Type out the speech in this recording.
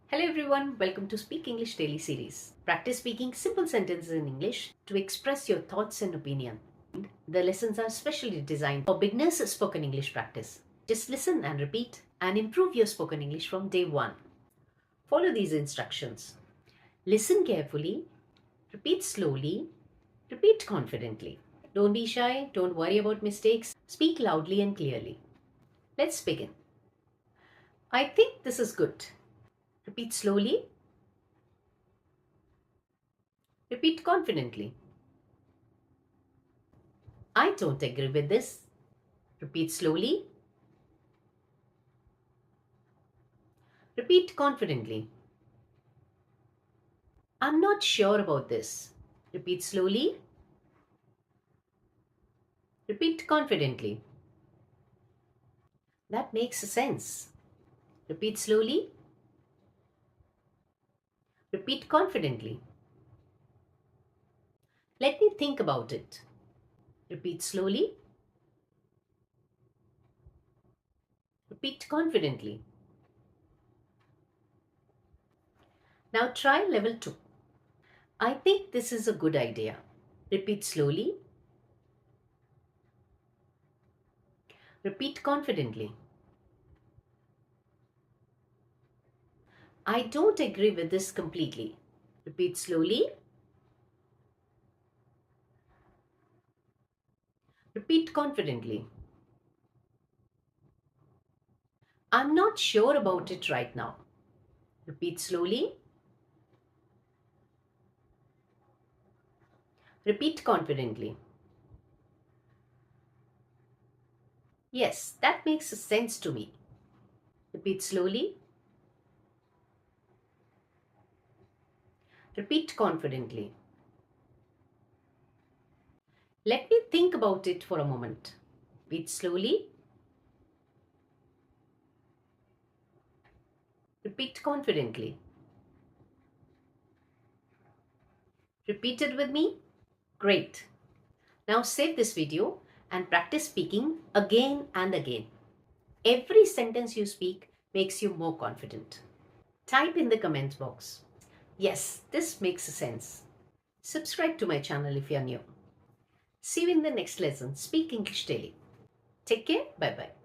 Hello everyone, welcome to Speak English Daily Series. Practice speaking simple sentences in English to express your thoughts and opinion. The lessons are specially designed for beginners spoken English practice. Just listen and repeat and improve your spoken English from day one. Follow these instructions. Listen carefully, repeat slowly, repeat confidently. Don't be shy, don't worry about mistakes, speak loudly and clearly. Let's begin. I think this is good. Repeat slowly. Repeat confidently. I don't agree with this. Repeat slowly. Repeat confidently. I'm not sure about this. Repeat slowly. Repeat confidently. That makes sense. Repeat slowly. Repeat confidently. Let me think about it. Repeat slowly. Repeat confidently. Now try level 2. I think this is a good idea. Repeat slowly. Repeat confidently. I don't agree with this completely. Repeat slowly. Repeat confidently. I'm not sure about it right now. Repeat slowly. Repeat confidently. Yes, that makes sense to me. Repeat slowly. Repeat confidently. Let me think about it for a moment. Repeat slowly. Repeat confidently. Repeat it with me. Great. Now save this video and practice speaking again and again. Every sentence you speak makes you more confident. Type in the comments box. Yes, this makes sense. Subscribe to my channel if you are new. See you in the next lesson. Speak English Daily. Take care. Bye bye.